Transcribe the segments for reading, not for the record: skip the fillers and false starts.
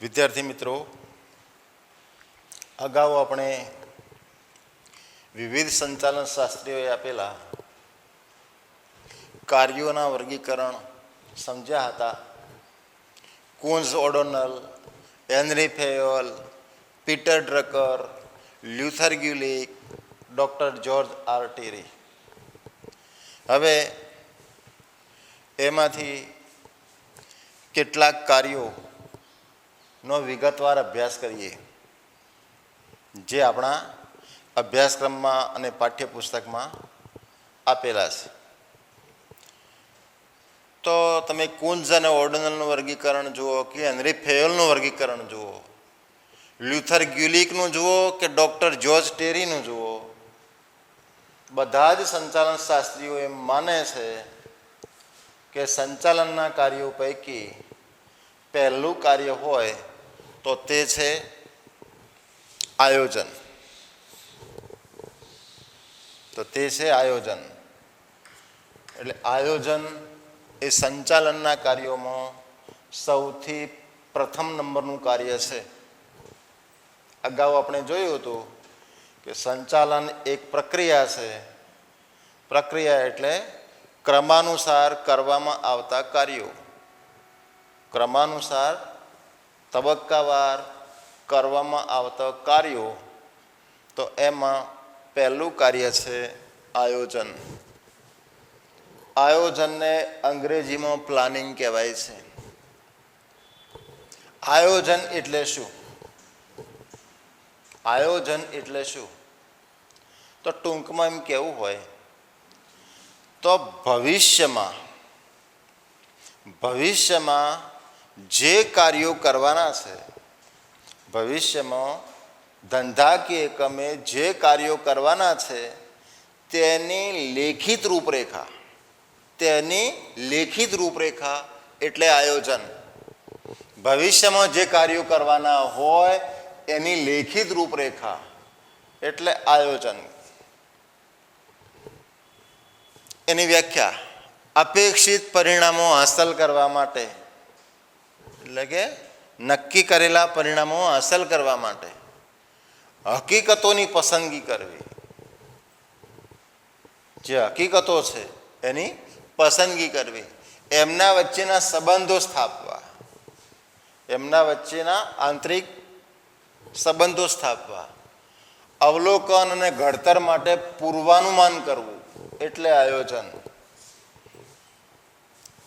વિદ્યાર્થી મિત્રો, અગાઉ આપણે વિવિધ સંચાલન શાસ્ત્રીઓએ આપેલા કાર્યોના વર્ગીકરણ સમજ્યા હતા. Koontz O'Donnell, Henry Fayol, Peter Drucker, Luther Gulick, doctor George R Terry. હવે એમાંથી કેટલાક કાર્યોનો વિગતવાર અભ્યાસ કરીએ જે આપણા અભ્યાસક્રમમાં અને પાઠ્યપુસ્તકમાં આપેલા છે. તો તમે કુન્ઝ અને ઓર્ડનલનું વર્ગીકરણ જુઓ કે હેનરી ફેયોલનું વર્ગીકરણ જુઓ, લ્યુથર ગ્યુલિકનું જુઓ કે ડૉક્ટર જ્યોર્જ ટેરીનું જુઓ, બધા જ સંચાલન શાસ્ત્રીઓ એમ માને છે કે સંચાલનના કાર્યો પૈકી પહેલું કાર્ય હોય તો તે છે આયોજન. એટલે આયોજન એ સંચાલનના કાર્યોમાં સૌથી પ્રથમ નંબરનું કાર્ય છે. અગાઉ આપણે જોયું હતું કે સંચાલન એક પ્રક્રિયા છે. પ્રક્રિયા એટલે ક્રમાનુસાર કરવામાં આવતા કાર્યો, ક્રમાનુસાર તબક્કાવાર કરવામાં આવતા કાર્યો. તો એમાં પહેલું કાર્ય છે આયોજન. આયોજનને અંગ્રેજીમાં પ્લાનિંગ કહેવાય છે. આયોજન એટલે શું? આયોજન એટલે શું? તો ટૂંકમાં એમ કહેવું હોય તો ભવિષ્યમાં જે કાર્યો કરવાના છે, ભવિષ્યમાં ધંધાકીય એકમે જે કાર્યો કરવાના છે તેની લેખિત રૂપરેખા એટલે આયોજન. ભવિષ્યમાં જે કાર્યો કરવાના હોય એની લેખિત રૂપરેખા એટલે આયોજન. એની વ્યાખ્યા અપેક્ષિત પરિણામો હાંસલ કરવા માટે, એટલે કે નક્કી કરેલા પરિણામો હાંસલ કરવા માટે હકીકતોની પસંદગી કરવી. જે હકીકતો છે એની પસંદગી કરવી, એમના વચ્ચેના સંબંધો સ્થાપવા, એમના વચ્ચેના આંતરિક સંબંધો સ્થાપવા, અવલોકન અને ઘડતર માટે પૂર્વાનુમાન કરવું એટલે આયોજન.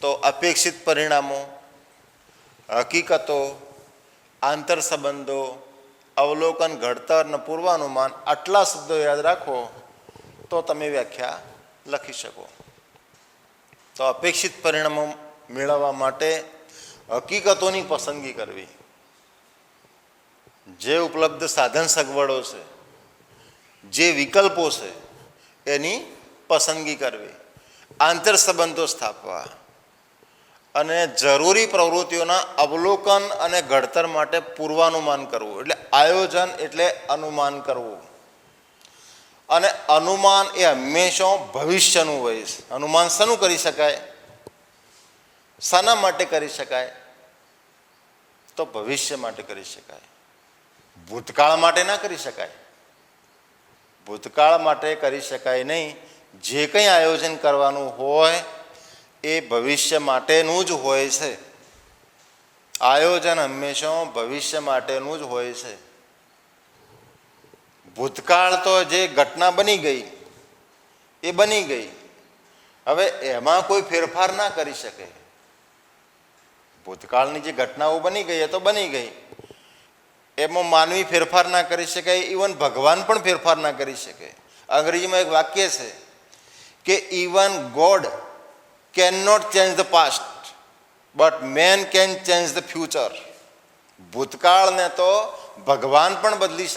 તો અપેક્ષિત પરિણામો, હકીકતો, આંતર સંબંધો, અવલોકન, ઘડતર અને પૂર્વાનુમાન, આટલા શબ્દો યાદ રાખો તો તમે વ્યાખ્યા લખી શકો. તો અપેક્ષિત પરિણામો મેળવવા માટે હકીકતોની પસંદગી કરવી, જે ઉપલબ્ધ સાધન સગવડો છે, જે વિકલ્પો છે એની પસંદગી કરવી, આંતર સંબંધો સ્થાપવા અને જરૂરી પ્રવૃત્તિઓના અવલોકન અને ઘડતર માટે પૂર્વાનુમાન કરવું. એટલે આયોજન એટલે અનુમાન કરવું. અને અનુમાન એ હંમેશા ભવિષ્યનું હોય છે. અનુમાન શાનું કરી શકાય? શાના માટે કરી શકાય? તો ભવિષ્ય માટે કરી શકાય. ભૂતકાળ માટે ના કરી શકાય. ભૂતકાળ માટે કરી શકાય નહીં. જે કંઈ આયોજન કરવાનું હોય એ ભવિષ્ય માટેનું જ હોય છે. આયોજન હંમેશા ભવિષ્ય માટેનું જ હોય છે. ભૂતકાળ તો જે ઘટના બની ગઈ એ બની ગઈ, હવે એમાં કોઈ ફેરફાર ના કરી શકે. ભૂતકાળની જે ઘટનાઓ બની ગઈ એ તો બની ગઈ, એમાં માનવી ફેરફાર ના કરી શકે, ઇવન ભગવાન પણ ફેરફાર ના કરી શકે. અંગ્રેજીમાં એક વાક્ય છે કે even God can not change the past but man can change the future. ભૂતકાળને તો ભગવાન પણ બદલી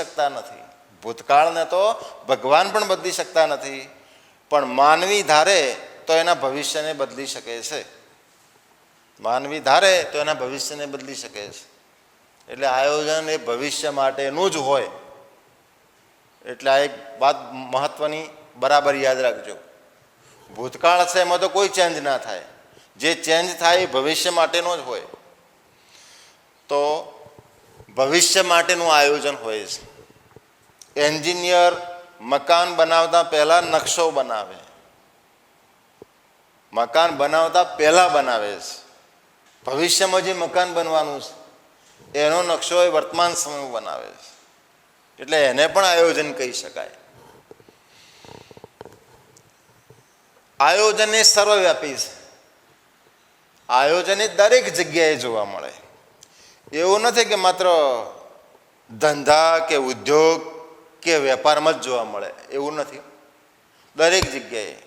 શકતા નથી. પણ માનવી ધારે તો એના ભવિષ્યને બદલી શકે છે. એટલે આયોજન એ ભવિષ્ય માટેનું જ હોય. એટલે આ એક વાત મહત્વની બરાબર યાદ રાખજો. ભૂતકાળ છે એમાં તો કોઈ ચેન્જ ના થાય. જે ચેન્જ થાય એ ભવિષ્ય માટેનો જ હોય. તો ભવિષ્ય માટેનું આયોજન હોય છે. એન્જિનિયર મકાન બનાવતા પહેલાં નકશો બનાવે, મકાન બનાવતા પહેલાં બનાવે છે. ભવિષ્યમાં જે મકાન બનવાનું છે એનો નકશો એ વર્તમાન સમયમાં બનાવે છે, એટલે એને પણ આયોજન કહી શકાય. આયોજન એ સર્વવ્યાપી છે. આયોજન એ દરેક જગ્યાએ જોવા મળે. એવું નથી કે માત્ર ધંધા કે ઉદ્યોગ કે વેપારમાં જ જોવા મળે, એવું નથી. દરેક જગ્યાએ.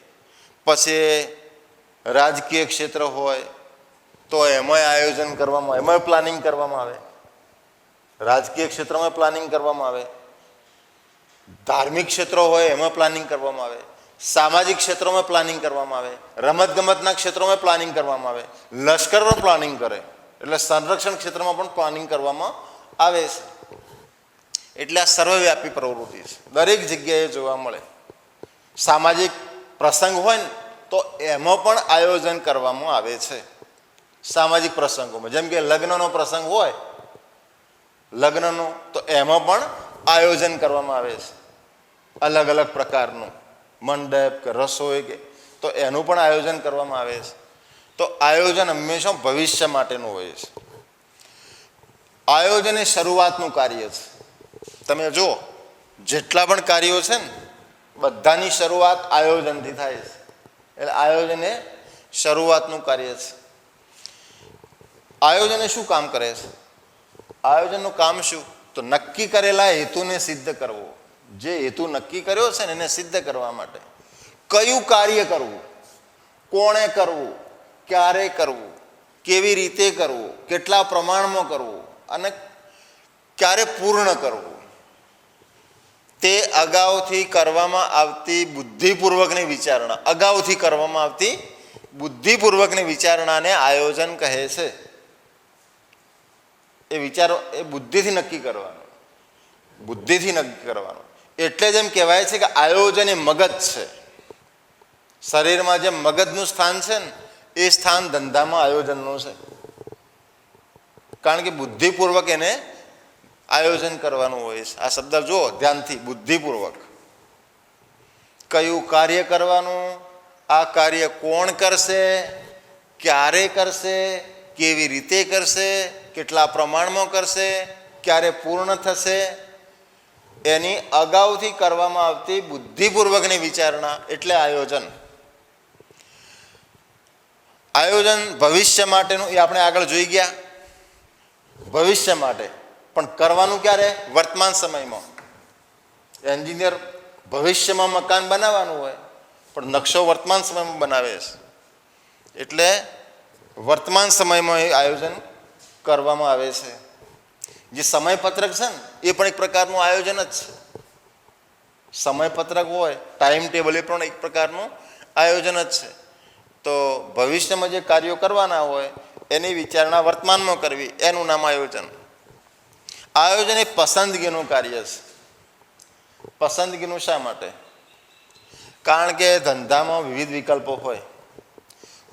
પછી રાજકીય ક્ષેત્ર હોય તો એમાંય આયોજન કરવામાં આવે, એમાંય પ્લાનિંગ કરવામાં આવે. રાજકીય ક્ષેત્રમાં પ્લાનિંગ કરવામાં આવે. ધાર્મિક ક્ષેત્રો હોય એમાં પ્લાનિંગ કરવામાં આવે. સામાજિક ક્ષેત્રોમાં પ્લાનિંગ કરવામાં આવે. રમતગમતના ક્ષેત્રોમાં પ્લાનિંગ કરવામાં આવે. લશ્કર પણ પ્લાનિંગ કરે, એટલે સંરક્ષણ ક્ષેત્રમાં પણ પ્લાનિંગ કરવામાં આવે છે. એટલે આ સર્વવ્યાપી પ્રવૃત્તિ છે, દરેક જગ્યાએ જોવા મળે. સામાજિક પ્રસંગ હોય ને તો એમાં પણ આયોજન કરવામાં આવે છે. સામાજિક પ્રસંગોમાં જેમ કે લગ્નનો પ્રસંગ હોય, લગ્નનો, તો એમાં પણ આયોજન કરવામાં આવે છે. અલગ અલગ પ્રકારનું મંડપ કે રસોઈ કે, તો એનું પણ આયોજન કરવામાં આવે છે. તો આયોજન હંમેશા ભવિષ્ય માટેનું હોય છે. આયોજન એ શરૂઆતનું કાર્ય છે. તમે જુઓ, જેટલા પણ કાર્યો છે ને બધાની શરૂઆત આયોજનથી થાય છે. એટલે આયોજન એ શરૂઆતનું કાર્ય છે. આયોજન એ શું કામ કરે છે? આયોજનનું કામ શું? તો નક્કી કરેલા હેતુને સિદ્ધ કરવો. જે હેતુ નક્કી કર્યો છે ને એને સિદ્ધ કરવા માટે કયું કાર્ય કરવું, કોણે કરવું, ક્યારે કરવું, કેવી રીતે કરવું, કેટલા પ્રમાણમાં કરવું અને ક્યારે પૂર્ણ કરવું, તે અગાઉથી કરવામાં આવતી બુદ્ધિપૂર્વકની વિચારણા, અગાઉથી કરવામાં આવતી બુદ્ધિપૂર્વકની વિચારણાને આયોજન કહે છે. એ વિચારો એ બુદ્ધિથી નક્કી કરવાનું, બુદ્ધિથી નક્કી કરવાનું. એટલે જ એમ કહેવાય છે કે આયોજન એ મગજ છે. શરીરમાં જે મગજનું સ્થાન છે ને એ સ્થાન ધંધામાં આયોજનનું છે. કારણ કે બુદ્ધિપૂર્વક એને આયોજન કરવાનું હોય છે. આ શબ્દ જુઓ ધ્યાનથી, બુદ્ધિપૂર્વક. કયું કાર્ય કરવાનું, આ કાર્ય કોણ કરશે, ક્યારે કરશે, કેવી રીતે કરશે, કેટલા પ્રમાણમાં કરશે, ક્યારે પૂર્ણ થશે, એની અગાઉથી કરવામાં આવતી બુદ્ધિપૂર્વકની વિચારણા એટલે આયોજન. આયોજન ભવિષ્ય માટેનું એ આપણે આગળ જોઈ ગયા, ભવિષ્ય માટે. પણ કરવાનું ક્યારે? વર્તમાન સમયમાં. એન્જિનિયર ભવિષ્યમાં મકાન બનાવવાનું હોય પણ નકશો વર્તમાન સમયમાં બનાવે છે. એટલે વર્તમાન સમયમાં એ આયોજન કરવામાં આવે છે. જે સમયપત્રક છે ને એ પણ એક પ્રકારનું આયોજન જ છે. સમયપત્રક હોય, ટાઈમ ટેબલ, એ પણ એક પ્રકારનું આયોજન જ છે. તો ભવિષ્યમાં જે કાર્યો કરવાના હોય એની વિચારણા વર્તમાનમાં કરવી, એનું નામ આયોજન. આયોજન એ પસંદગીનું કાર્ય છે. પસંદગીનું શા માટે? કારણ કે ધંધામાં વિવિધ વિકલ્પો હોય.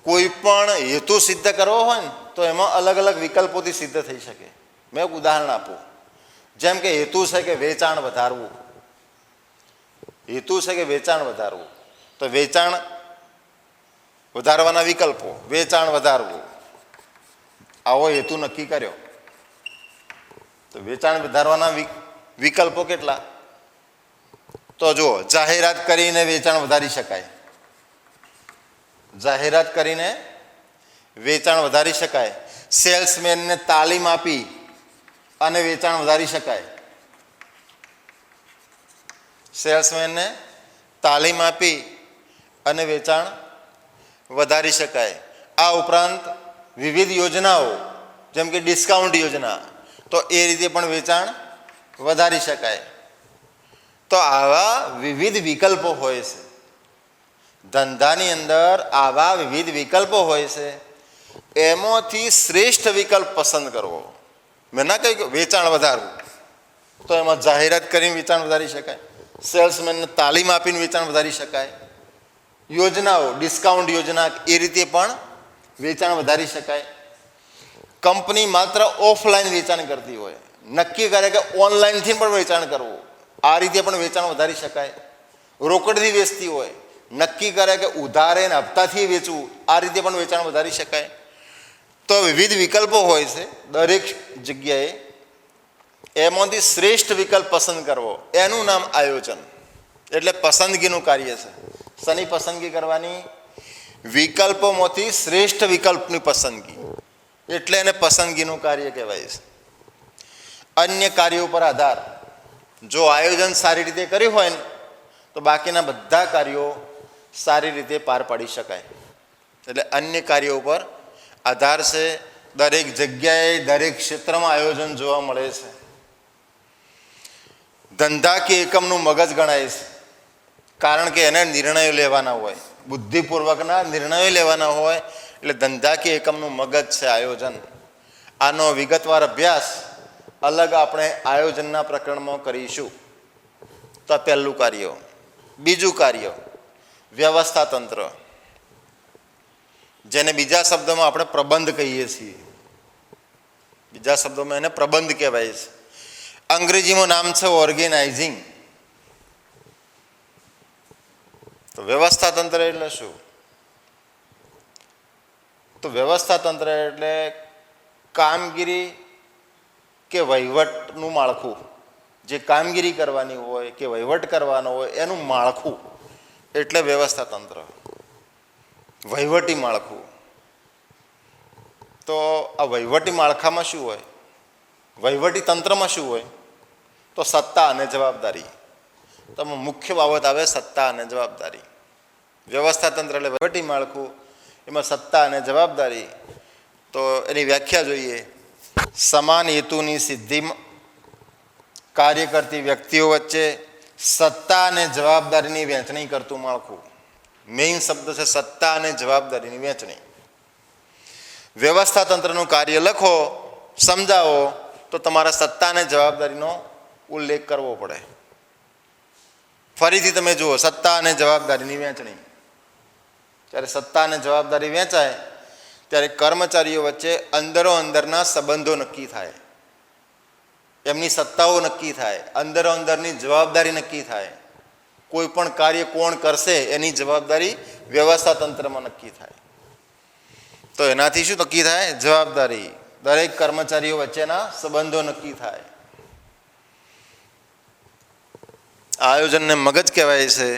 કોઈ પણ હેતુ સિદ્ધ કરવો હોય ને તો એમાં અલગ અલગ વિકલ્પોથી સિદ્ધ થઈ શકે. મેં એક ઉદાહરણ આપું. જેમ કે હેતુ છે કે વેચાણ વધારવું, હેતુ છે કે વેચાણ વધારવું, તો વેચાણ વધારવાના વિકલ્પો, વેચાણ વધારવું, આવો હેતુ નક્કી કર્યો તો વેચાણ વધારવાના વિકલ્પો કેટલા? તો જુઓ, જાહેરાત કરીને વેચાણ વધારી શકાય. જાહેરાત કરીને વેચાણ વધારી શકાય. સેલ્સમેનને તાલીમ આપી અને વેચાણ વધારી શકાય. સેલ્સમેનને તાલીમ આપી અને વેચાણ વધારી શકાય. આ ઉપરાંત વિવિધ યોજનાઓ જેમ કે ડિસ્કાઉન્ટ યોજના, તો એ રીતે પણ વેચાણ વધારી શકાય. તો આવા વિવિધ વિકલ્પો હોય છે. ધંધાની અંદર આવા વિવિધ વિકલ્પો હોય છે. એમાંથી શ્રેષ્ઠ વિકલ્પ પસંદ કરવો. મેં ના કહ્યું કે વેચાણ વધારવું, તો એમાં જાહેરાત કરીને વેચાણ વધારી શકાય. સેલ્સમેનને તાલીમ આપીને વેચાણ વધારી શકાય. યોજનાઓ, ડિસ્કાઉન્ટ યોજના, એ રીતે પણ વેચાણ વધારી શકાય. કંપની માત્ર ઓફલાઈન વેચાણ કરતી હોય, નક્કી કરે કે ઓનલાઈનથી પણ વેચાણ કરવું, આ રીતે પણ વેચાણ વધારી શકાય. રોકડથી વેચતી હોય, નક્કી કરે કે ઉધારે ને હપ્તાથી વેચવું, આ રીતે પણ વેચાણ વધારી શકાય. તો વિવિધ વિકલ્પો હોય છે દરેક જગ્યાએ. એમાંથી શ્રેષ્ઠ વિકલ્પ પસંદ કરવો એનું નામ આયોજન, એટલે પસંદગીનું કાર્ય છે. શેની પસંદગી કરવાની? વિકલ્પોમાંથી શ્રેષ્ઠ વિકલ્પની પસંદગી, એટલે એને પસંદગીનું કાર્ય કહેવાય છે. અન્ય કાર્યો પર આધાર, જો આયોજન સારી રીતે કર્યું હોય ને તો બાકીના બધા કાર્યો સારી રીતે પાર પાડી શકાય. એટલે અન્ય કાર્યો પર આધાર છે. દરેક જગ્યાએ દરેક ક્ષેત્રમાં આયોજન જોવા મળે છે. ધંધાકીય એકમનું મગજ ગણાય છે, કારણ કે એને નિર્ણયો લેવાના હોય, બુદ્ધિપૂર્વકના નિર્ણયો લેવાના હોય, એટલે ધંધાકીય એકમનું મગજ છે આયોજન. આનો વિગતવાર અભ્યાસ અલગ આપણે આયોજનના પ્રકરણમાં કરીશું. તો આ પહેલું કાર્ય. બીજું કાર્ય વ્યવસ્થા તંત્ર, જેને બીજા શબ્દોમાં આપણે પ્રબંધ કહીએ છીએ. બીજા શબ્દોમાં એને પ્રબંધ કહેવાય છે. અંગ્રેજીમાં નામ છે ઓર્ગેનાઇઝિંગ. તો વ્યવસ્થા તંત્ર એટલે શું? તો વ્યવસ્થા તંત્ર એટલે કામગીરી કે વહીવટનું માળખું. જે કામગીરી કરવાની હોય કે વહીવટ કરવાનો હોય એનું માળખું એટલે વ્યવસ્થા તંત્ર, વહીવટી માળખું. તો આ વહીવટી માળખામાં શું હોય? વહીવટી તંત્રમાં શું હોય? તો સત્તા અને જવાબદારી. તો મુખ્ય બાબત આવે સત્તા અને જવાબદારી. વ્યવસ્થા તંત્ર એટલે વહીવટી માળખું, એમાં સત્તા અને જવાબદારી. તો એની વ્યાખ્યા જોઈએ. સમાન હેતુની સિદ્ધિ કાર્ય કરતી વ્યક્તિઓ વચ્ચે સત્તા અને જવાબદારીની વહેંચણી કરતું માળખું. મેઇન શબ્દ છે સત્તા અને જવાબદારીની વહેંચણી. વ્યવસ્થા તંત્રનું કાર્ય લખો, સમજાવો તો તમારા સત્તા અને જવાબદારીનો ઉલ્લેખ કરવો પડે. ફરીથી તમે જુઓ, સત્તા અને જવાબદારીની વહેંચણી. જ્યારે સત્તા અને જવાબદારી વહેંચાય ત્યારે કર્મચારીઓ વચ્ચે અંદરો અંદરના સંબંધો નક્કી થાય, એમની સત્તાઓ નક્કી થાય, અંદરો અંદરની જવાબદારી નક્કી થાય. કોઈ પણ કાર્ય કોણ કરશે એની જવાબદારી વ્યવસ્થા તંત્રમાં નક્કી થાય. તો એનાથી શું નક્કી થાય? જવાબદારી. દરેક કર્મચારીઓ વચ્ચેના સંબંધો નક્કી થાય. આયોજનને મગજ કહેવાય છે,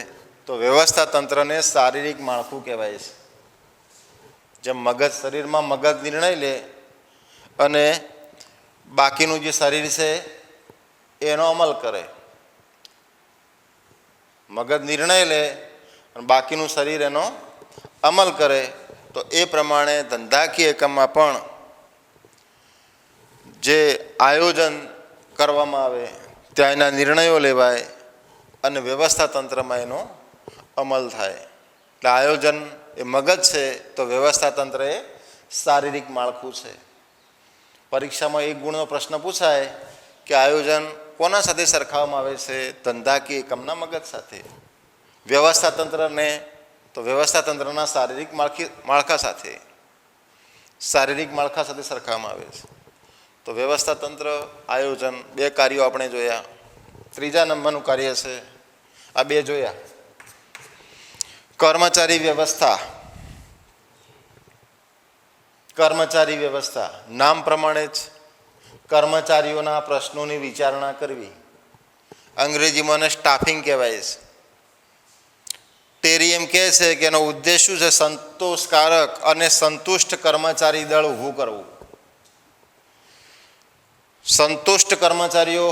તો વ્યવસ્થા તંત્રને શારીરિક માળખું કહેવાય છે. જેમ મગજ શરીરમાં મગજ નિર્ણય લે અને બાકીનું જે શરીર છે એનો અમલ કરે. મગજ નિર્ણય લે અને બાકીનું શરીર એનો અમલ કરે. તો એ પ્રમાણે ધંધાકીય એકમમાં પણ જે આયોજન કરવામાં આવે ત્યાં એના નિર્ણયો લેવાય અને વ્યવસ્થા તંત્રમાં એનો અમલ થાય. એટલે આયોજન એ મગજ છે, તો વ્યવસ્થા તંત્ર એ શારીરિક માળખું છે. પરીક્ષામાં એક ગુણનો પ્રશ્ન પૂછાય કે આયોજન કોના સાથે સરખાવવામાં આવે છે? ધંધાકીય એકમના મગજ સાથે. વ્યવસ્થા તંત્રને તો વ્યવસ્થા તંત્રના શારીરિક માળખા સાથે, શારીરિક માળખા સાથે સરખાવવામાં આવે છે. તો વ્યવસ્થા તંત્ર, આયોજન, બે કાર્યો આપણે જોયા. ત્રીજા નંબરનું કાર્ય છે, આ બે જોયા. કર્મચારી વ્યવસ્થા. કર્મચારી વ્યવસ્થા નામ પ્રમાણે જ કર્મચારીઓના પ્રશ્નોની વિચારણા કરવી. અંગ્રેજીમાં એને સ્ટાફિંગ કહેવાય છે. ટેરી એમ કહે છે કે એનો ઉદ્દેશ શું છે? સંતોષકારક અને સંતુષ્ટ કર્મચારી દળ ઊભું કરવું. સંતુષ્ટ કર્મચારીઓ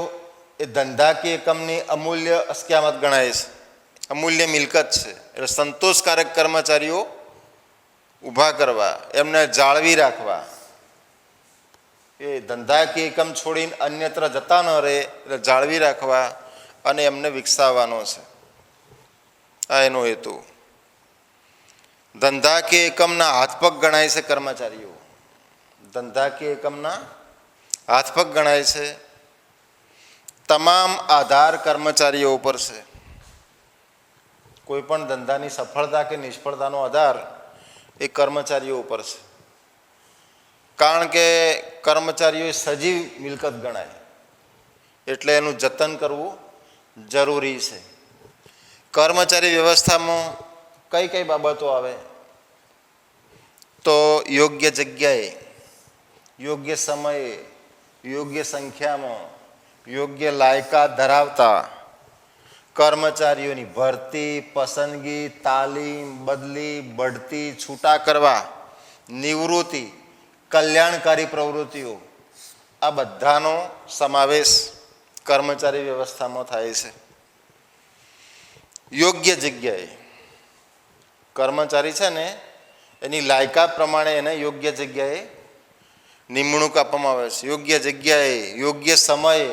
એ ધંધાકીય એકમની અમૂલ્ય અસ્કયામત ગણાય છે, અમૂલ્ય મિલકત છે. એટલે સંતોષકારક કર્મચારીઓ ઊભા કરવા, એમને જાળવી રાખવા. એ ધંધાકીય એકમ છોડીને અન્યત્ર જતા ન રહે એટલે જાળવી રાખવા અને એમને વિકસાવવાનો છે. આ એનો હેતુ. ધંધાકીય એકમના હાથપગ ગણાય છે કર્મચારીઓ. ધંધાકીય એકમના હાથપગ ગણાય છે. તમામ આધાર કર્મચારીઓ ઉપર છે. કોઈ પણ ધંધાની સફળતા કે નિષ્ફળતાનો આધાર એ કર્મચારીઓ ઉપર છે. કારણ કે કર્મચારીઓ સજીવ મિલકત ગણાય. એટલે એનું જતન કરવું જરૂરી છે. કર્મચારી વ્યવસ્થામાં કઈ કઈ બાબતો આવે? તો યોગ્ય જગ્યાએ, યોગ્ય સમયે, યોગ્ય સંખ્યામાં, યોગ્ય લાયકાત ધરાવતા કર્મચારીઓની ભરતી, પસંદગી, તાલીમ, બદલી, બઢતી, છૂટા કરવા, નિવૃત્તિ, કલ્યાણકારી પ્રવૃત્તિઓ, આ બધાનો સમાવેશ કર્મચારી વ્યવસ્થામાં થાય છે. યોગ્ય જગ્યાએ કર્મચારી છે ને એની લાયકાત પ્રમાણે એને યોગ્ય જગ્યાએ નિમણૂક આપવામાં આવે છે. યોગ્ય જગ્યાએ, યોગ્ય સમયે,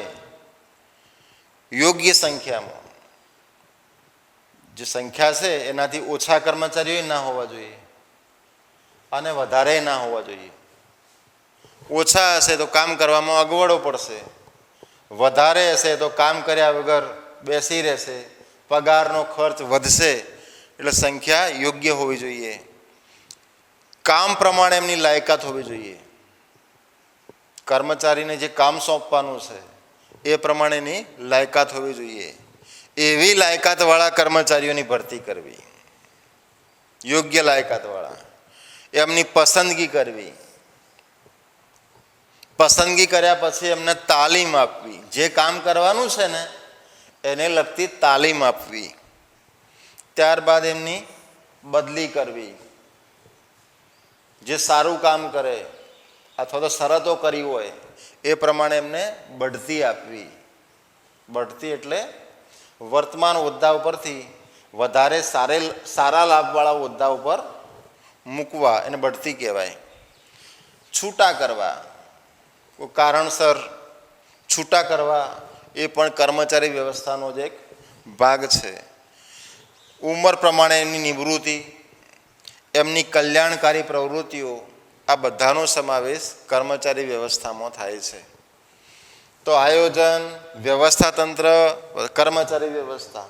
યોગ્ય સંખ્યામાં. જે સંખ્યા છે એનાથી ઓછા કર્મચારીઓ ના હોવા જોઈએ અને વધારે ના હોવા જોઈએ. ઓછા હશે તો કામ કરવામાં અગવડો પડશે, વધારે હશે તો કામ કર્યા વગર બેસી રહેશે, પગારનો ખર્ચ વધશે. એટલે સંખ્યા યોગ્ય હોવી જોઈએ. કામ પ્રમાણે એમની લાયકાત હોવી જોઈએ. કર્મચારીને જે કામ સોંપવાનું છે એ પ્રમાણેની લાયકાત હોવી જોઈએ. એવી લાયકાતવાળા કર્મચારીઓની ભરતી કરવી, યોગ્ય લાયકાતવાળા. એમની પસંદગી કરવી, પસંદગી કર્યા પછી એમને તાલીમ આપવી. જે કામ કરવાનું છે ને એને લગતી તાલીમ આપવી. ત્યારબાદ એમની બદલી કરવી. જે સારું કામ કરે અથવા તો શરતો કરી હોય એ પ્રમાણે એમને બઢતી આપવી. બઢતી એટલે વર્તમાન હોદ્દા ઉપરથી વધારે સારા લાભવાળા હોદ્દા ઉપર મૂકવા, એને બઢતી કહેવાય. છૂટા કરવા, કોઈ કારણસર છૂટા કરવા એ પણ કર્મચારી વ્યવસ્થાનો જ એક ભાગ છે. ઉંમર પ્રમાણે એમની નિવૃત્તિ, એમની કલ્યાણકારી પ્રવૃત્તિઓ, આ બધાનો સમાવેશ કર્મચારી વ્યવસ્થામાં થાય છે. તો આયોજન, વ્યવસ્થા તંત્ર, કર્મચારી વ્યવસ્થા,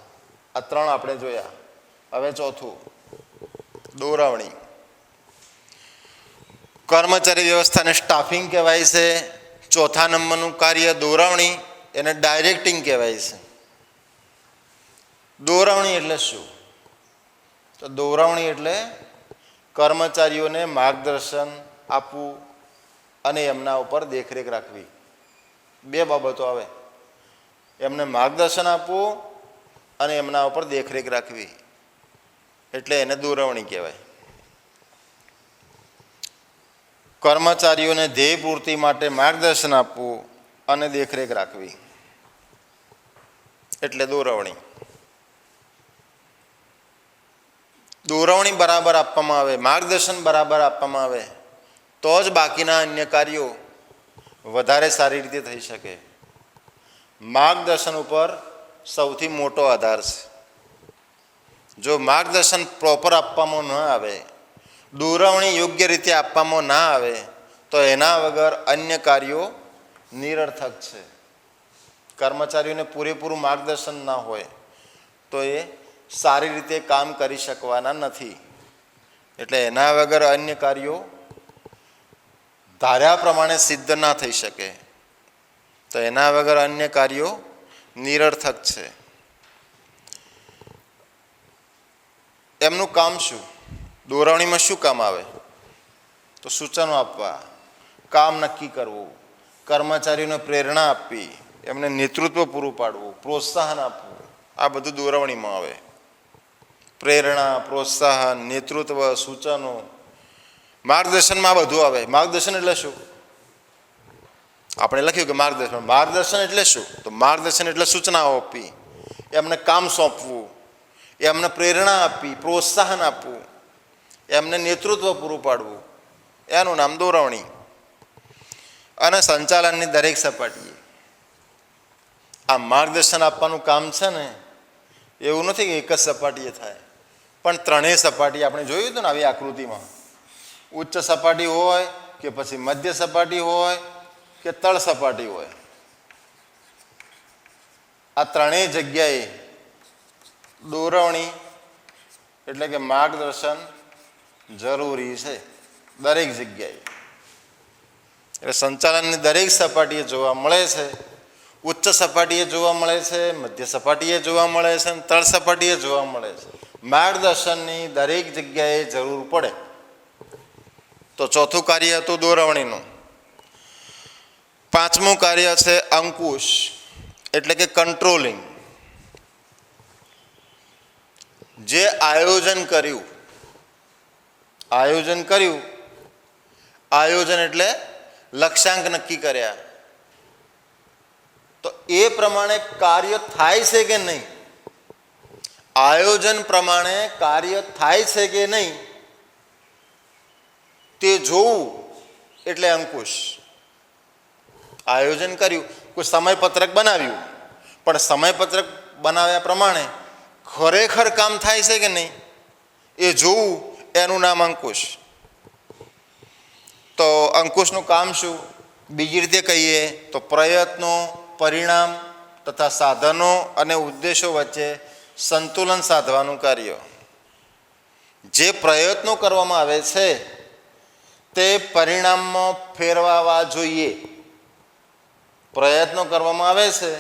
આ ત્રણ આપણે જોયા. હવે ચોથું, દોરવણી. કર્મચારી વ્યવસ્થાને સ્ટાફિંગ કહેવાય છે. ચોથા નંબરનું કાર્ય દોરવણી, એને ડાયરેક્ટિંગ કહેવાય છે. દોરવણી એટલે શું? તો દોરવણી એટલે કર્મચારીઓને માર્ગદર્શન આપવું અને એમના ઉપર દેખરેખ રાખવી. બે બાબતો આવે, એમને માર્ગદર્શન આપવું અને એમના ઉપર દેખરેખ રાખવી, એટલે એને દોરવણી કહેવાય. કર્મચારીઓને ધ્યેય પૂર્તિ માટે માર્ગદર્શન આપવું અને દેખરેખ રાખવી એટલે દોરવણી. દોરવણી બરાબર આપવામાં આવે, માર્ગદર્શન બરાબર આપવામાં આવે તો જ બાકીના અન્ય કાર્યો વધારે સારી રીતે થઈ શકે. માર્ગદર્શન ઉપર સૌથી મોટો આધાર છે. જો માર્ગદર્શન પ્રોપર આપવામાં ન આવે, દોરવણી યોગ્ય રીતે આપવામાં ના આવે તો એના વગર અન્ય કાર્યો નિરર્થક છે. કર્મચારીઓને પૂરેપૂરું માર્ગદર્શન ના હોય તો એ સારી રીતે કામ કરી શકવાના નથી. એટલે એના વગર અન્ય કાર્યો ધાર્યા પ્રમાણે સિદ્ધ ના થઈ શકે. તો એના વગર અન્ય કાર્યો નિરર્થક છે. એમનું કામ શું? દોરવણીમાં શું કામ આવે? તો સૂચનો આપવા, કામ નક્કી કરવું, કર્મચારીઓને પ્રેરણા આપવી, એમને નેતૃત્વ પૂરું પાડવું, પ્રોત્સાહન આપવું, આ બધું દોરવણીમાં આવે. પ્રેરણા, પ્રોત્સાહન, નેતૃત્વ, સૂચનો, માર્ગદર્શનમાં બધું આવે. માર્ગદર્શન એટલે શું? આપણે લખ્યું કે માર્ગદર્શન. માર્ગદર્શન એટલે શું? તો માર્ગદર્શન એટલે સૂચનાઓ આપવી, એમને કામ સોંપવું, એમને પ્રેરણા આપવી, પ્રોત્સાહન આપવું, એમને નેતૃત્વ પૂરું પાડવું, એનું નામ દોરવણી. અને સંચાલનની દરેક સપાટીએ આ માર્ગદર્શન આપવાનું કામ છે ને, એવું નથી કે એક જ સપાટીએ થાય, પણ ત્રણેય સપાટી આપણે જોયું હતું ને આવી આકૃતિમાં. ઉચ્ચ સપાટી હોય કે પછી મધ્ય સપાટી હોય કે તળ સપાટી હોય, આ ત્રણેય જગ્યાએ દોરવણી એટલે કે માર્ગદર્શન જરૂરી છે, દરેક જગ્યાએ. એટલે સંચાલનની દરેક સપાટીએ જોવા મળે છે. ઉચ્ચ સપાટીએ જોવા મળે છે, મધ્ય સપાટીએ જોવા મળે છે અને તળ સપાટીએ જોવા મળે છે. માર્ગદર્શનની દરેક જગ્યાએ જરૂર પડે. તો ચોથું કાર્ય હતું દોરવણીનું. પાંચમું કાર્ય છે અંકુશ એટલે કે કંટ્રોલિંગ. જે આયોજન કર્યું, આયોજન એટલે લક્ષ્યાંક નક્કી કર્યા, તો એ પ્રમાણે કાર્ય થાય છે કે નહીં, આયોજન પ્રમાણે કાર્ય થાય છે કે નહીં તે જોવું એટલે અંકુશ. આયોજન કર્યું, કોઈ સમયપત્રક બનાવ્યું, પણ સમયપત્રક બનાવ્યા પ્રમાણે ખરેખર કામ થાય છે કે નહીં એ જોવું, એનું નામ અંકુશ. તો અંકુશનું કામ શું? બીજી રીતે કહીએ તો પ્રયત્નો, પરિણામ તથા સાધનો અને ઉદ્દેશો વચ્ચે સંતુલન સાધવાનું કાર્ય. જે પ્રયત્નો કરવામાં આવે છે તે પરિણામમાં ફેરવાવા જોઈએ. પ્રયત્નો કરવામાં આવે છે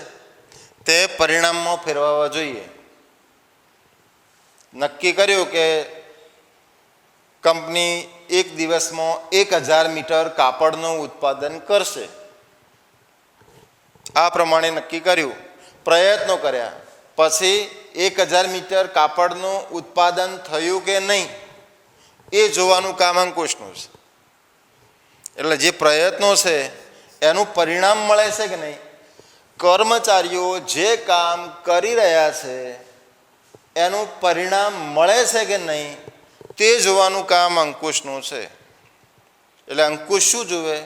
તે પરિણામમાં ફેરવાવા જોઈએ. નક્કી કર્યું કે કંપની એક દિવસમાં 1000 મીટર કાપડનું ઉત્પાદન કરશે. આ પ્રમાણે નક્કી કર્યું, પ્રયત્નો કર્યા, પછી 1000 મીટર કાપડનું ઉત્પાદન થયું કે નહીં એ જોવાનું કામ અંકુશનું છે. એટલે જે પ્રયત્નો છે એનું પરિણામ મળે છે કે નહીં, કર્મચારીઓ જે કામ કરી રહ્યા છે એનું પરિણામ મળે છે કે નહીં તે જોવાનું કામ અંકુશનું છે. એટલે અંકુશ શું જુએ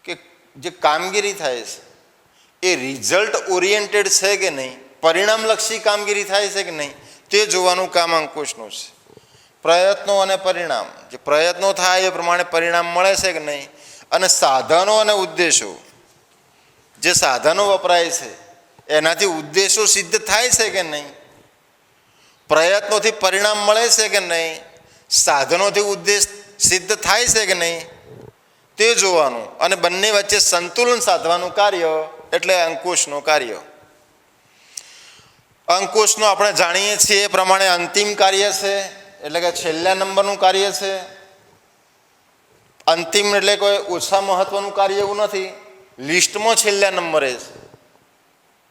કે જે કામગીરી થાય છે એ રિઝલ્ટ ઓરિએન્ટેડ છે કે નહીં, પરિણામલક્ષી કામગીરી થાય છે કે નહીં તે જોવાનું કામ અંકુશનું છે. પ્રયત્નો અને પરિણામ, જે પ્રયત્નો થાય એ પ્રમાણે પરિણામ મળે છે કે નહીં, અને સાધનો અને ઉદ્દેશો, જે સાધનો વપરાય છે એનાથી ઉદ્દેશો સિદ્ધ થાય છે કે નહીં, પ્રયત્નોથી પરિણામ મળે છે કે નહીં, સાધનોથી ઉદ્દેશ સિદ્ધ થાય છે કે નહીં તે જોવાનું, અને બંને વચ્ચે સંતુલન સાધવાનું કાર્ય એટલે અંકુશનું કાર્ય. અંકુશનું આપણે જાણીએ છીએ એ પ્રમાણે અંતિમ કાર્ય છે, એટલે કે છેલ્લા નંબરનું કાર્ય છે. અંતિમ એટલે કોઈ ઓછા મહત્વનું કાર્ય એવું નથી, લિસ્ટમાં છેલ્લા નંબરે છે.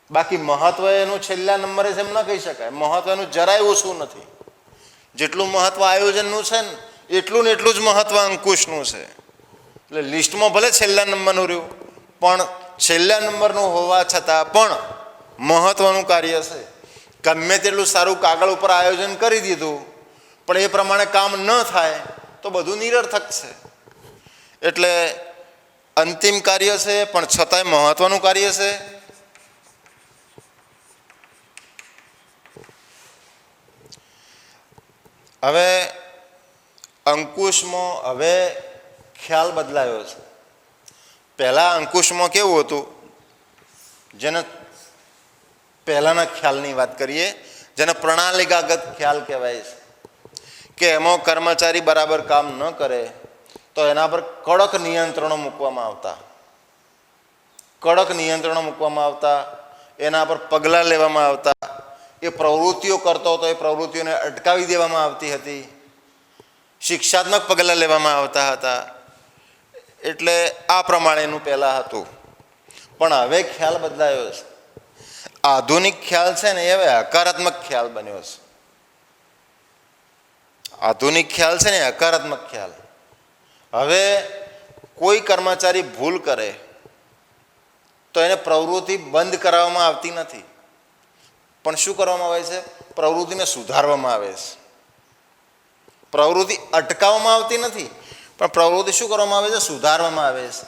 બાકી મહત્વ એનું છેલ્લા નંબરે છે એમ ન કહી શકાય. મહત્વનું જરાય ઓછું નથી. જેટલું મહત્વ આયોજનનું છે ને એટલું ને એટલું જ મહત્વ અંકુશનું છે. એટલે લિસ્ટમાં ભલે છેલ્લા નંબરનું રહ્યું, પણ છેલ્લા નંબરનું હોવા છતાં પણ મહત્વનું કાર્ય છે. ગમે તેટલું સારું કાગળ ઉપર આયોજન કરી દીધું પણ એ પ્રમાણે કામ ન થાય તો બધું નિરર્થક છે. એટલે અંતિમ કાર્ય છે પણ છતાંય મહત્વનું કાર્ય છે. હવે અંકુશમાં હવે ખ્યાલ બદલાયો છે. પહેલાં અંકુશમાં કેવું હતું, જેને પહેલાંના ખ્યાલની વાત કરીએ, જેને પ્રણાલિકાગત ખ્યાલ કહેવાય છે, કે એમાં કર્મચારી બરાબર કામ ન કરે તો એના પર કડક નિયંત્રણો મૂકવામાં આવતા, એના પર પગલાં લેવામાં આવતા. એ પ્રવૃત્તિઓ કરતો હતો એ પ્રવૃત્તિઓને અટકાવી દેવામાં આવતી હતી, શિક્ષાત્મક પગલાં લેવામાં આવતા હતા. એટલે આ પ્રમાણેનું પહેલાં હતું. પણ હવે ખ્યાલ બદલાયો છે. આધુનિક ખ્યાલ છે ને એ હવે હકારાત્મક ખ્યાલ બન્યો છે. આધુનિક ખ્યાલ છે ને હકારાત્મક ખ્યાલ. હવે કોઈ કર્મચારી ભૂલ કરે તો એને પ્રવૃત્તિ બંધ કરાવવામાં આવતી નથી, પણ શું કરવામાં આવે છે, પ્રવૃત્તિને સુધારવામાં આવે છે. પ્રવૃત્તિ અટકાવવામાં આવતી નથી, પણ પ્રવૃત્તિ શું કરવામાં આવે છે, સુધારવામાં આવે છે.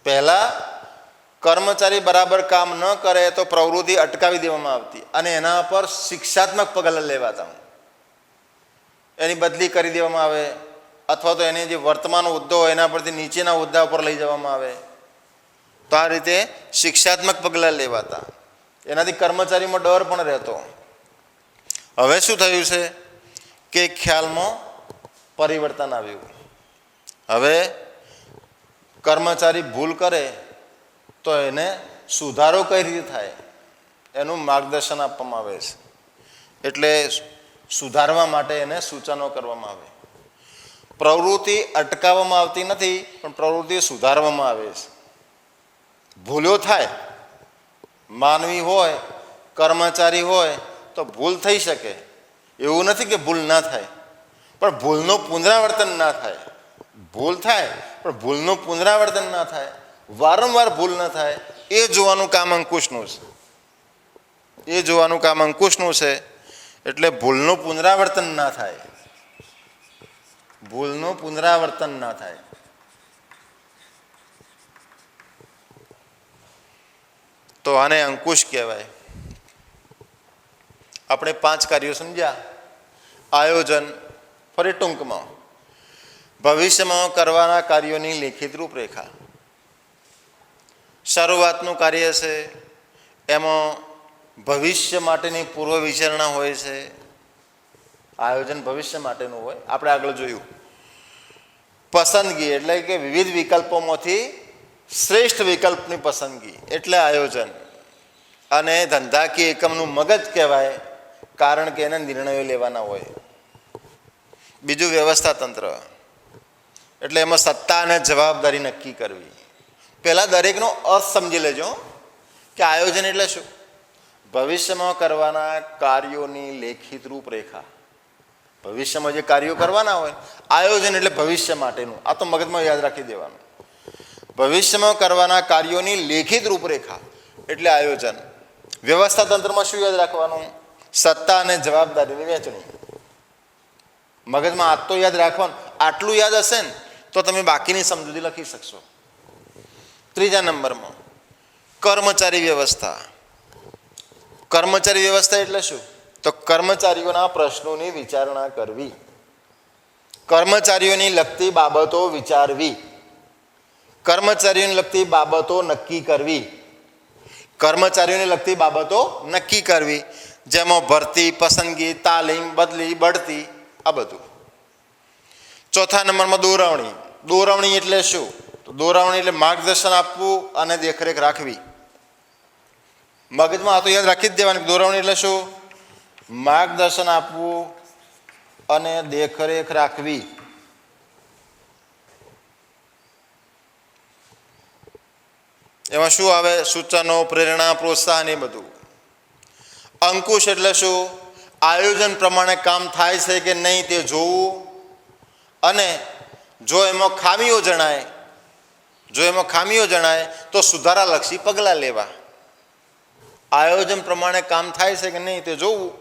પહેલાં કર્મચારી બરાબર કામ ન કરે તો પ્રવૃત્તિ અટકાવી દેવામાં આવતી અને એના પર શિક્ષાત્મક પગલાં લેવાતા, એની બદલી કરી દેવામાં આવે, અથવા તો એને જે વર્તમાન હોદ્દો હોય એના પરથી નીચેના હોદ્દા પર લઈ જવામાં આવે. તો આ રીતે શિક્ષાત્મક પગલાં લેવાતા, એનાથી કર્મચારીમાં ડર પણ રહેતો. હવે શું થયું છે કે ખ્યાલમાં પરિવર્તન આવ્યું. હવે કર્મચારી ભૂલ કરે તો એને સુધારો કઈ રીતે થાય એનું માર્ગદર્શન આપવામાં આવે છે. એટલે સુધારવા માટે એને સૂચનો કરવામાં આવે. પ્રવૃત્તિ અટકાવવામાં આવતી નથી, પણ પ્રવૃત્તિ સુધારવામાં આવે છે. ભૂલો થાય, માનવી હોય, કર્મચારી હોય તો ભૂલ થઈ શકે, એવું નથી કે ભૂલ ના થાય, પણ ભૂલનું પુનરાવર્તન ના થાય. ભૂલ થાય પણ ભૂલનું પુનરાવર્તન ના થાય, વારંવાર ભૂલ ન થાય, એ જોવાનું કામ અંકુશનું છે. એ જોવાનું કામ અંકુશનું છે. એટલે ભૂલનું પુનરાવર્તન ના થાય, ભૂલનું પુનરાવર્તન ના થાય. તો આને અંકુશ કહેવાય. આપણે 5 કાર્યો સમજ્યા. આયોજન, ફરી ટૂંકમાં, ભવિષ્યમાં કરવાના કાર્યોની લેખિત રૂપરેખા. શરૂઆતનું કાર્ય છે, એમાં ભવિષ્ય માટેની પૂર્વ વિચારણા હોય છે. આયોજન ભવિષ્ય માટેનું હોય, આપણે આગળ જોયું. પસંદગી એટલે કે વિવિધ વિકલ્પોમાંથી શ્રેષ્ઠ વિકલ્પની પસંદગી એટલે આયોજન. અને ધંધાકીય એકમનું મગજ કહેવાય, કારણ કે એને નિર્ણયો લેવાના હોય. બીજું વ્યવસ્થા તંત્ર, એટલે એમાં સત્તા અને જવાબદારી નક્કી કરવી. પહેલાં દરેકનો અર્થ સમજી લેજો કે આયોજન એટલે શું. ભવિષ્યમાં કરવાના કાર્યોની લેખિત રૂપરેખા. ભવિષ્યમાં જે કાર્યો કરવાના હોય, આયોજન એટલે ભવિષ્ય માટેનું. આ તો મગજમાં યાદ રાખી દેવાનું. ભવિષ્યમાં કરવાના કાર્યોની લેખિત રૂપરેખા એટલે આયોજન. વ્યવસ્થા તંત્રમાં શું યાદ રાખવાનું? સત્તા અને જવાબદારીની વહેંચણી. મગજમાં આ તો યાદ રાખવાનું. આટલું યાદ હશે ને તો તમે બાકીની સમજૂતી લખી શકશો. ત્રીજા નંબરમાં કર્મચારી વ્યવસ્થા. કર્મચારી વ્યવસ્થા એટલે શું? તો કર્મચારીઓના પ્રશ્નોની વિચારણા કરવી, કર્મચારીઓની લગતી બાબતો વિચારવી, કર્મચારીઓને લગતી બાબતો નક્કી કરવી. કર્મચારીઓને લગતી બાબતો નક્કી કરવી, જેમાં ભરતી, પસંદગી, તાલીમ, બદલી, બઢતી, આ બધું. ચોથા નંબરમાં દોરવણી. દોરવણી એટલે શું? તો દોરવણી એટલે માર્ગદર્શન આપવું અને દેખરેખ રાખવી. મગજમાં આ તો યાદ રાખી જ દેવાનું. દોરવણી એટલે શું? માર્ગદર્શન આપવું અને દેખરેખ રાખવી. એમાં શું આવે? સૂચનો, પ્રેરણા, પ્રોત્સાહન, એ બધું. અંકુશ એટલે શું? આયોજન પ્રમાણે કામ થાય છે કે નહીં તે જોવું, અને જો એમાં ખામીઓ જણાય તો સુધારાલક્ષી પગલાં લેવા. આયોજન પ્રમાણે કામ થાય છે કે નહીં તે જોવું,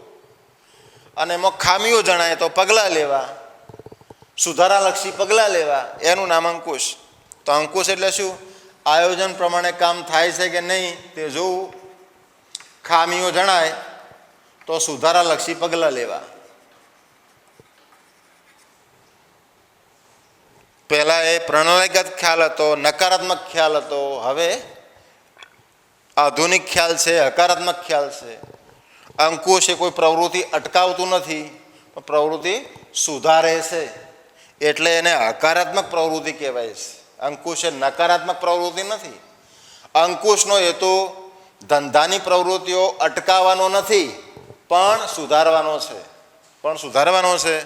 અને એમાં ખામીઓ જણાય તો પગલાં લેવા, સુધારાલક્ષી પગલાં લેવા. એનું નામ અંકુશ. તો અંકુશ એટલે શું? આયોજન પ્રમાણે કામ થાય છે કે નહીં તે જોવું, ખામીઓ જણાય તો સુધારાલક્ષી પગલાં લેવા. પહેલાં એ પ્રણાલીગત ખ્યાલ હતો, નકારાત્મક ખ્યાલ હતો. હવે આધુનિક ખ્યાલ છે, હકારાત્મક ખ્યાલ છે. અંકુશ એ કોઈ પ્રવૃત્તિ અટકાવતું નથી, પણ પ્રવૃત્તિ સુધારે છે, એટલે એને હકારાત્મક પ્રવૃત્તિ કહેવાય છે. અંકુશ એ નકારાત્મક પ્રવૃત્તિ નથી. અંકુશનો હેતુ ધંધાની પ્રવૃત્તિઓ અટકાવવાનો નથી, પણ સુધારવાનો છે.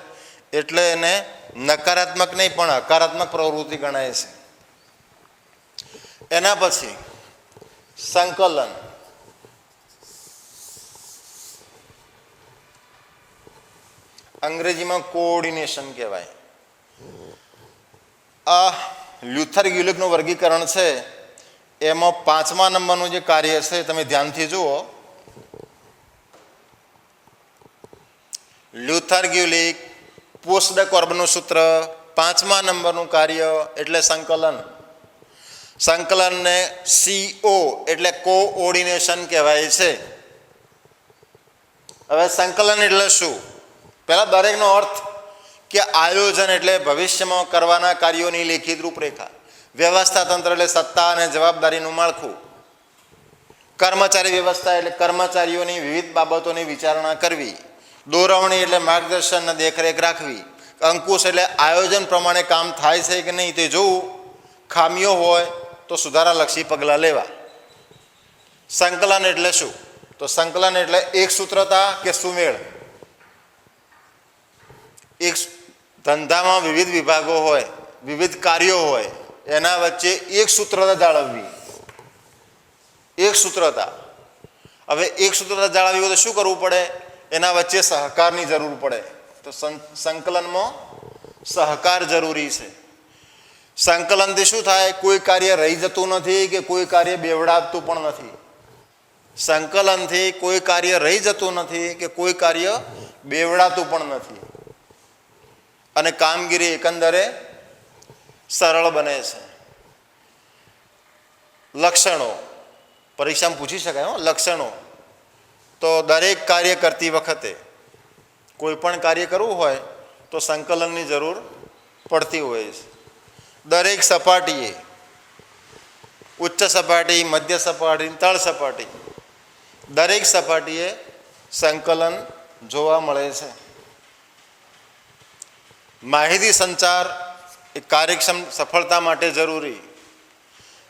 એટલે એને નકારાત્મક નહીં પણ હકારાત્મક પ્રવૃત્તિ ગણાય છે. એના પછી સંકલન. અંગ્રેજીમાં કોઓર્ડિનેશન કહેવાય. આ લ્યુથર ગ્યુલિકનું વર્ગીકરણ છે, એમાં 5મા નંબરનું જે કાર્ય છે તમે ધ્યાનથી જુઓ. લ્યુથર ગ્યુલિક, પોસ્ટ ડ કોર્બનું સૂત્ર, 5મા નંબરનું કાર્ય એટલે સંકલન. સંકલનને CO એટલે કોઓર્ડિનેશન કહેવાય છે. હવે સંકલન એટલે શું? પહેલાં દરેકનો અર્થ કે આયોજન એટલે ભવિષ્યમાં કરવાના કાર્યોની લેખિત રૂપરેખા. વ્યવસ્થા તંત્ર એટલે સત્તા અને જવાબદારીનું માળખું. કર્મચારી વ્યવસ્થા એટલે કર્મચારીઓની વિવિધ બાબતોની વિચારણા કરવી. દોરવણી એટલે માર્ગદર્શન અને દેખરેખ રાખવી. અંકુશ એટલે આયોજન પ્રમાણે કામ થાય છે કે નહીં તે જોવું. ખામીઓ હોય તો સુધારાલક્ષી પગલાં લેવા. સંકલન એટલે શું? તો સંકલન એટલે એક સૂત્રતા કે સુમેળ. એક ધંધામાં વિવિધ વિભાગો હોય, વિવિધ કાર્યો હોય, એના વચ્ચે એક સૂત્રતા જાળવવી. એક સૂત્રતા. હવે એક સૂત્રતા જાળવવી હોય તો શું કરવું પડે? એના વચ્ચે સહકારની જરૂર પડે. તો સંકલનમાં સહકાર જરૂરી છે. સંકલનથી શું થાય? કોઈ કાર્ય રહી જતું નથી કે કોઈ કાર્ય બેવડાવતું પણ નથી. સંકલનથી કોઈ કાર્ય રહી જતું નથી કે કોઈ કાર્ય બેવડાતું પણ નથી, અને કામગીરી એકંદરે સરળ બને છે. લક્ષણો પરીક્ષામાં પૂછી શકાય. લક્ષણો તો દરેક કાર્ય કરતી વખતે, કોઈ પણ કાર્ય કરવું હોય તો સંકલનની જરૂર પડતી હોય છે. દરેક સપાટીએ, ઉચ્ચ સપાટી, મધ્ય સપાટી, તળ સપાટી, દરેક સપાટીએ સંકલન જોવા મળે છે. માહિતી સંચાર એ કાર્યક્ષમ સફળતા માટે જરૂરી.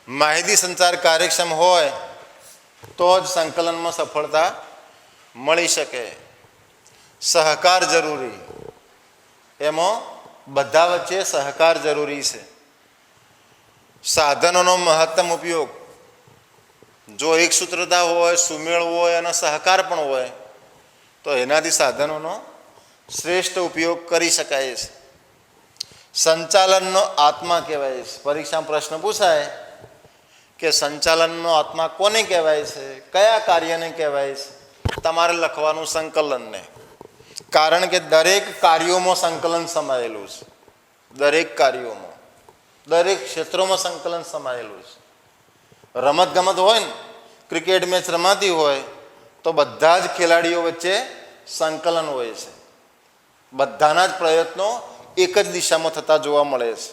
માહિતી સંચાર કાર્યક્ષમ હોય તો જ સંકલનમાં સફળતા મળી શકે. સહકાર જરૂરી. એમાં બધા વચ્ચે સહકાર જરૂરી છે. સાધનોનો મહત્તમ ઉપયોગ. જો એક સૂત્રતા હોય, સુમેળ હોય અને સહકાર પણ હોય તો એનાથી સાધનોનો શ્રેષ્ઠ ઉપયોગ કરી શકાય છે. સંચાલનનો આત્મા કહેવાય છે. પરીક્ષામાં પ્રશ્ન પૂછાય કે સંચાલનનો આત્મા કોને કહેવાય છે, કયા કાર્યને કહેવાય છે? તમારે લખવાનું સંકલનને. કારણ કે દરેક કાર્યોમાં સંકલન સમાયેલું છે. દરેક કાર્યોમાં, દરેક ક્ષેત્રોમાં સંકલન સમાયેલું છે. રમતગમત હોય ને, ક્રિકેટ મેચ રમાતી હોય તો બધા જ ખેલાડીઓ વચ્ચે સંકલન હોય છે. બધાના જ પ્રયત્નો એક જ દિશામાં થતા જોવા મળે છે.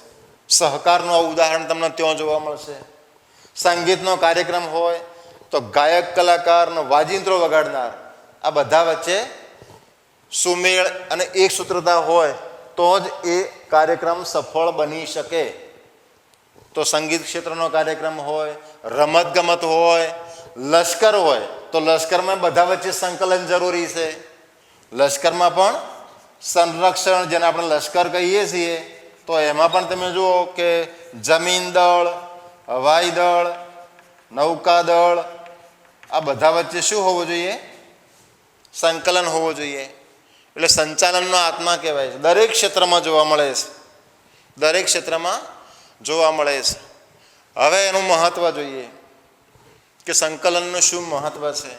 સહકારનું ઉદાહરણ તમને ત્યાં જોવા મળશે. સંગીતનો કાર્યક્રમ હોય તો ગાયક, કલાકારનો, વાજિંત્રો વગાડનાર, આ બધા વચ્ચે સુમેળ અને એક સૂત્રતા હોય તો જ એ કાર્યક્રમ સફળ બની શકે. તો સંગીત ક્ષેત્રનો કાર્યક્રમ હોય, રમતગમત હોય, લશ્કર હોય તો લશ્કરમાં બધા વચ્ચે સંકલન જરૂરી છે. લશ્કરમાં પણ સંરક્ષણ, જેને આપણે લશ્કર કહીએ છીએ, તો એમાં પણ તમે જુઓ કે જમીન દળ, હવાઈ દળ, નૌકાદળ, આ બધા વચ્ચે શું હોવું જોઈએ? સંકલન હોવું જોઈએ. એટલે સંચાલનનો આત્મા કહેવાય છે. દરેક ક્ષેત્રમાં જોવા મળે છે. દરેક ક્ષેત્રમાં જોવા મળે છે. હવે એનું મહત્ત્વ જોઈએ કે સંકલનનું શું મહત્ત્વ છે.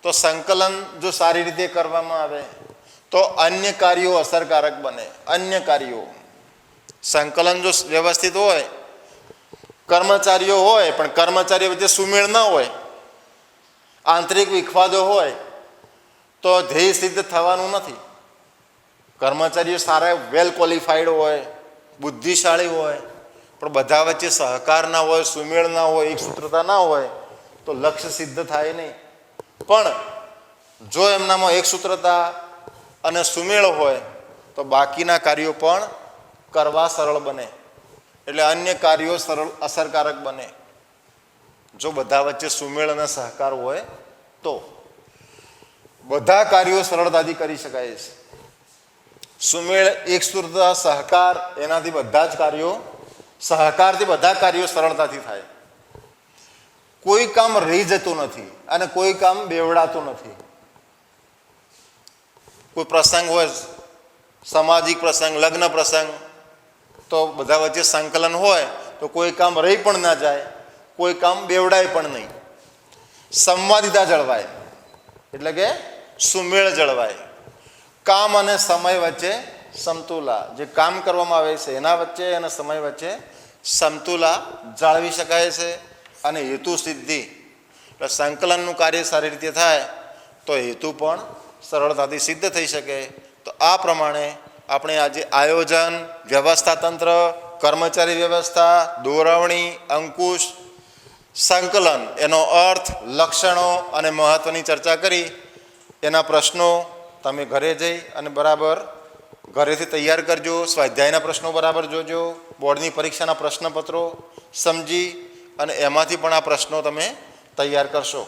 તો સંકલન જો સારી રીતે કરવામાં આવે તો અન્ય કાર્યો અસરકારક બને. અન્ય કાર્યો, સંકલન જો વ્યવસ્થિત હોય, કર્મચારીઓ હોય પણ કર્મચારીઓ વચ્ચે સુમેળ ન હોય, આંતરિક વિખવાદો હોય તો ધ્યેય સિદ્ધ થવાનું નથી. કર્મચારીઓ સારા, વેલ ક્વોલિફાઈડ હોય, બુદ્ધિશાળી હોય, પણ બધા વચ્ચે સહકાર ના હોય, સુમેળ ના હોય, એક સૂત્રતા ના હોય તો લક્ષ્ય સિદ્ધ થાય નહીં. પણ જો એમનામાં એક સૂત્રતા અને સુમેળ હોય તો બાકીના કાર્યો પણ કરવા સરળ બને. એટલે અન્ય કાર્યો સરળ, અસરકારક બને જો બધા વચ્ચે સુમેળ અને સહકાર હોય તો. બધા કાર્યો સરળતાથી કરી શકાય છે. સુમેળ, એક સૂત્રતા, સહકાર, એનાથી બધા જ કાર્યો, સહકારથી બધા કાર્યો સરળતાથી થાય. કોઈ કામ રહી જતું નથી અને કોઈ કામ બેવડાતું નથી. કોઈ પ્રસંગ હોય, સામાજિક પ્રસંગ, લગ્ન પ્રસંગ, તો બધા વચ્ચે સંકલન હોય તો કોઈ કામ રહી પણ ના જાય, કોઈ કામ બેવડાય પણ નહીં. સંવાદિતા જળવાય, એટલે કે સુમેળ જળવાય. કામ અને સમય વચ્ચે સમતુલા, જે કામ કરવામાં આવે છે એના વચ્ચે અને સમય વચ્ચે સમતુલા જાળવી શકાય છે. અને હેતુ સિદ્ધિ, એટલે સંકલનનું કાર્ય સારી રીતે થાય તો હેતુ પણ સરળતાથી સિદ્ધ થઈ શકે. તો આ પ્રમાણે આપણે આજે આયોજન, વ્યવસ્થા તંત્ર, કર્મચારી વ્યવસ્થા, દોરવણી, અંકુશ, સંકલન, એનો અર્થ, લક્ષણો અને મહત્ત્વની ચર્ચા કરી. એના પ્રશ્નો તમે ઘરે જઈ અને બરાબર ઘરેથી તૈયાર કરજો, સ્વાધ્યાયના પ્રશ્નો બરાબર જોજો, બોર્ડની પરીક્ષાના પ્રશ્નપત્રો સમજી અને એમાંથી પણ આ પ્રશ્નો તમે તૈયાર કરશો.